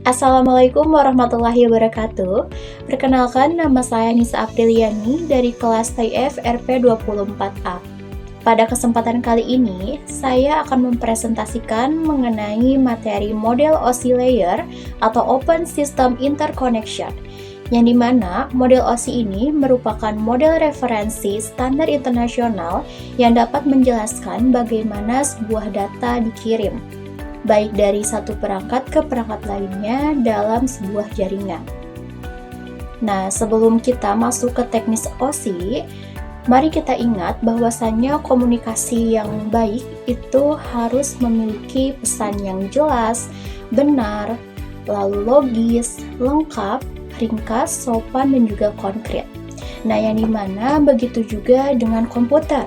Assalamualaikum warahmatullahi wabarakatuh. Perkenalkan, nama saya Nisa Apriliani dari kelas TIF RP24A. Pada kesempatan kali ini, saya akan mempresentasikan mengenai materi model OSI layer atau Open System Interconnection, yang dimana model OSI ini merupakan model referensi standar internasional yang dapat menjelaskan bagaimana sebuah data dikirim baik dari satu perangkat ke perangkat lainnya dalam sebuah jaringan. Nah, sebelum kita masuk ke teknis OSI, mari kita ingat bahwasannya komunikasi yang baik itu harus memiliki pesan yang jelas, benar, lalu logis, lengkap, ringkas, sopan, dan juga konkret. Nah, yang dimana begitu juga dengan komputer.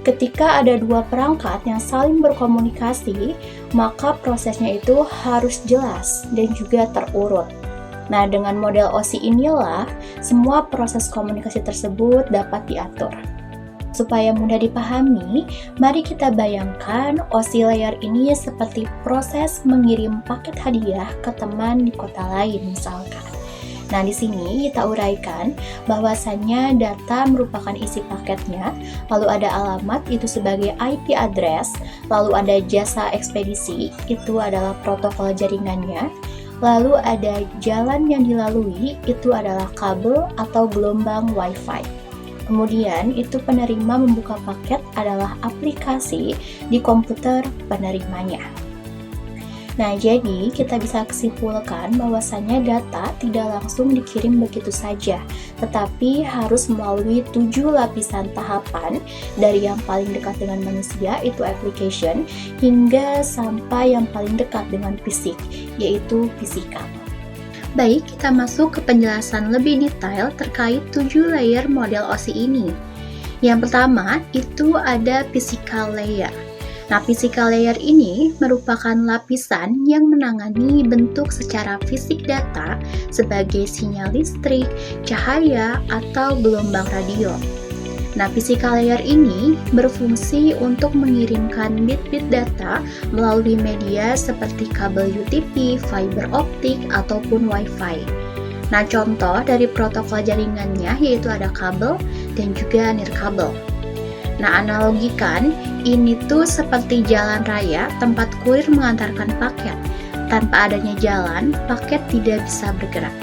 Ketika ada dua perangkat yang saling berkomunikasi, maka prosesnya itu harus jelas dan juga terurut. Nah, dengan model OSI inilah semua proses komunikasi tersebut dapat diatur. Supaya mudah dipahami, mari kita bayangkan OSI layer ini seperti proses mengirim paket hadiah ke teman di kota lain misalkan. Nah, di sini kita uraikan bahwasannya data merupakan isi paketnya, lalu ada alamat itu sebagai IP address, lalu ada jasa ekspedisi, itu adalah protokol jaringannya, lalu ada jalan yang dilalui, itu adalah kabel atau gelombang WiFi. Kemudian, itu penerima membuka paket adalah aplikasi di komputer penerimanya. Nah, jadi kita bisa kesimpulkan bahwasannya data tidak langsung dikirim begitu saja, tetapi harus melalui 7 lapisan tahapan dari yang paling dekat dengan manusia, itu application, hingga sampai yang paling dekat dengan fisik, yaitu physical. Baik, kita masuk ke penjelasan lebih detail terkait 7 layer model OSI ini. Yang pertama, itu ada physical layer. Nah, physical layer ini merupakan lapisan yang menangani bentuk secara fisik data sebagai sinyal listrik, cahaya, atau gelombang radio. Nah, physical layer ini berfungsi untuk mengirimkan bit-bit data melalui media seperti kabel UTP, fiber optik, ataupun Wi-Fi. Nah, contoh dari protokol jaringannya yaitu ada kabel dan juga nirkabel. Nah, analogikan, ini tuh seperti jalan raya tempat kurir mengantarkan paket. Tanpa adanya jalan, paket tidak bisa bergerak.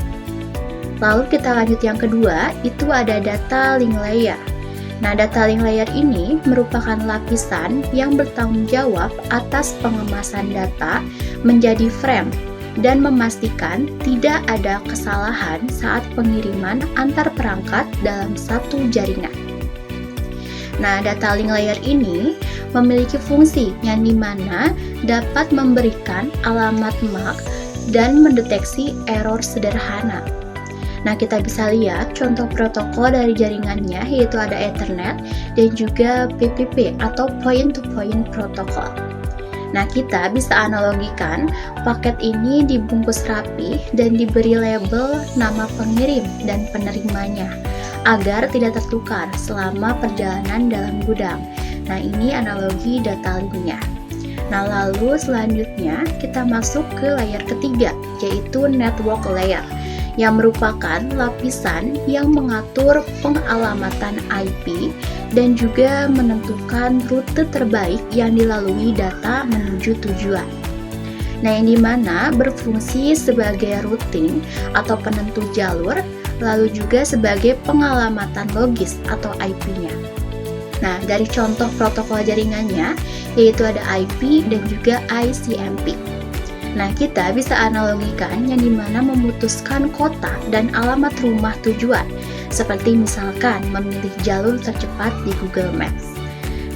Lalu kita lanjut yang kedua, itu ada data link layer. Nah, data link layer ini merupakan lapisan yang bertanggung jawab atas pengemasan data menjadi frame dan memastikan tidak ada kesalahan saat pengiriman antar perangkat dalam satu jaringan. Nah, data link layer ini memiliki fungsi yang dimana dapat memberikan alamat MAC dan mendeteksi error sederhana. Nah, kita bisa lihat contoh protokol dari jaringannya yaitu ada Ethernet dan juga PPP atau Point-to-Point Protocol. Nah, kita bisa analogikan paket ini dibungkus rapi dan diberi label nama pengirim dan penerimanya agar tidak tertukar selama perjalanan dalam gudang. Nah, ini analogi data linknya. Nah, lalu selanjutnya kita masuk ke layer ketiga, yaitu network layer, yang merupakan lapisan yang mengatur pengalamatan IP dan juga menentukan rute terbaik yang dilalui data menuju tujuan. Nah, yang dimana berfungsi sebagai routing atau penentu jalur, lalu juga sebagai pengalamatan logis atau IP-nya. Nah, dari contoh protokol jaringannya, yaitu ada IP dan juga ICMP. Nah, kita bisa analogikan yang dimana memutuskan kota dan alamat rumah tujuan, seperti misalkan memilih jalur tercepat di Google Maps.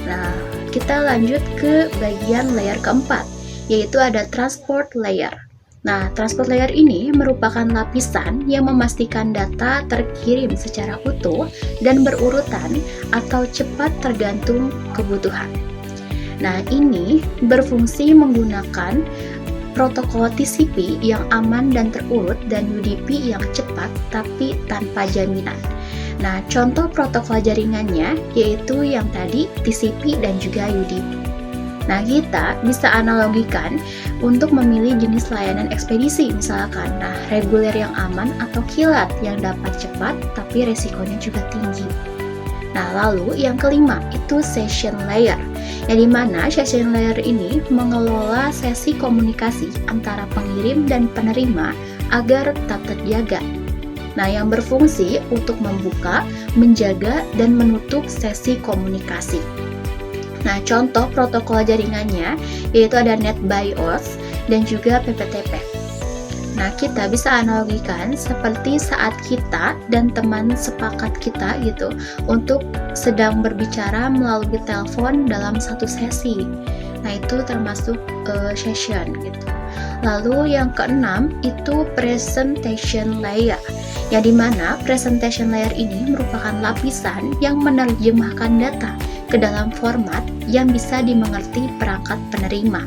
Nah, kita lanjut ke bagian layer keempat, yaitu ada transport layer. Nah, transport layer ini merupakan lapisan yang memastikan data terkirim secara utuh dan berurutan atau cepat tergantung kebutuhan. Nah, ini berfungsi menggunakan protokol TCP yang aman dan terurut dan UDP yang cepat tapi tanpa jaminan. Nah, contoh protokol jaringannya yaitu yang tadi TCP dan juga UDP. Nah, kita bisa analogikan untuk memilih jenis layanan ekspedisi misalkan. Nah, reguler yang aman atau kilat yang dapat cepat tapi resikonya juga tinggi. Nah, lalu yang kelima itu session layer, yang dimana session layer ini mengelola sesi komunikasi antara pengirim dan penerima agar tetap terjaga. Nah, yang berfungsi untuk membuka, menjaga, dan menutup sesi komunikasi. Nah, contoh protokol jaringannya yaitu ada NetBIOS dan juga PPTP. Nah, kita bisa analogikan seperti saat kita dan teman sepakat kita gitu untuk sedang berbicara melalui telepon dalam satu sesi. Nah, itu termasuk session gitu. Lalu yang keenam itu presentation layer, yang dimana presentation layer ini merupakan lapisan yang menerjemahkan data ke dalam format yang bisa dimengerti perangkat penerima,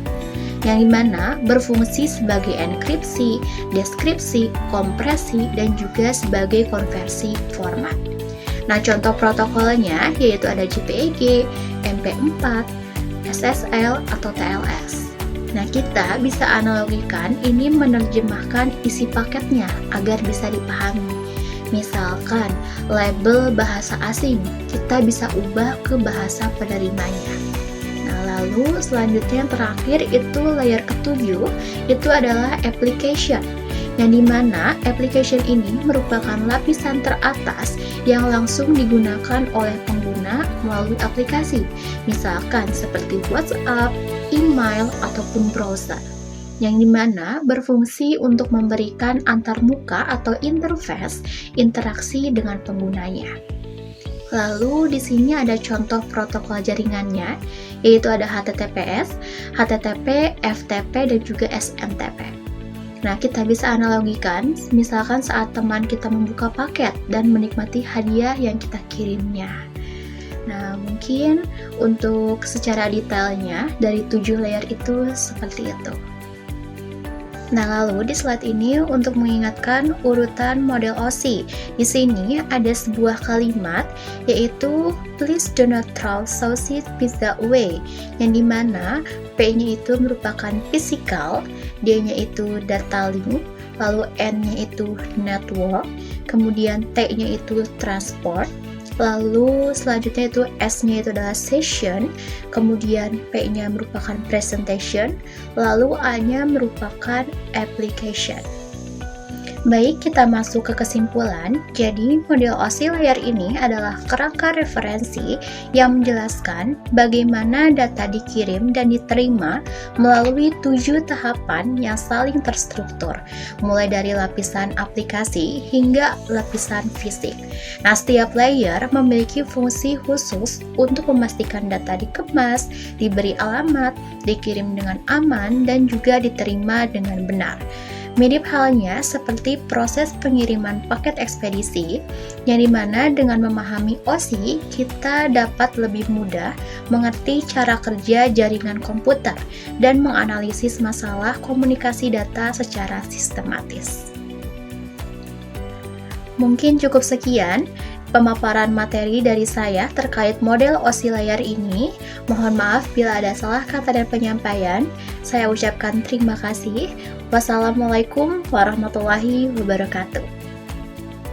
yang dimana berfungsi sebagai enkripsi, deskripsi, kompresi, dan juga sebagai konversi format. Nah, contoh protokolnya yaitu ada JPEG, MP4, SSL, atau TLS. Nah, kita bisa analogikan ini menerjemahkan isi paketnya agar bisa dipahami. Misalkan, label bahasa asing, kita bisa ubah ke bahasa penerimanya. Lalu selanjutnya yang terakhir itu layer ketujuh, itu adalah application, yang dimana application ini merupakan lapisan teratas yang langsung digunakan oleh pengguna melalui aplikasi, misalkan seperti WhatsApp, email, ataupun browser, yang dimana berfungsi untuk memberikan antarmuka atau interface interaksi dengan penggunanya. Lalu di sini ada contoh protokol jaringannya, yaitu ada HTTPS, HTTP, FTP, dan juga SMTP. Nah, kita bisa analogikan, misalkan saat teman kita membuka paket dan menikmati hadiah yang kita kirimnya. Nah, mungkin untuk secara detailnya dari 7 layer itu seperti itu. Nah, lalu di slide ini untuk mengingatkan urutan model OSI. Di sini ada sebuah kalimat yaitu please do not throw sausage pizza away, yang dimana P-nya itu merupakan physical, D-nya itu data link, lalu N-nya itu network, kemudian T-nya itu transport, lalu selanjutnya itu S-nya itu adalah session, kemudian P-nya merupakan presentation, lalu A-nya merupakan application. Baik, kita masuk ke kesimpulan. Jadi, model OSI layer ini adalah kerangka referensi yang menjelaskan bagaimana data dikirim dan diterima melalui 7 tahapan yang saling terstruktur, mulai dari lapisan aplikasi hingga lapisan fisik. Nah, setiap layer memiliki fungsi khusus untuk memastikan data dikemas, diberi alamat, dikirim dengan aman, dan juga diterima dengan benar. Mirip halnya seperti proses pengiriman paket ekspedisi, yang dimana dengan memahami OSI, kita dapat lebih mudah mengerti cara kerja jaringan komputer dan menganalisis masalah komunikasi data secara sistematis. Mungkin cukup sekian pemaparan materi dari saya terkait model OSI layer ini. Mohon maaf bila ada salah kata dan penyampaian. Saya ucapkan terima kasih. Wassalamualaikum warahmatullahi wabarakatuh.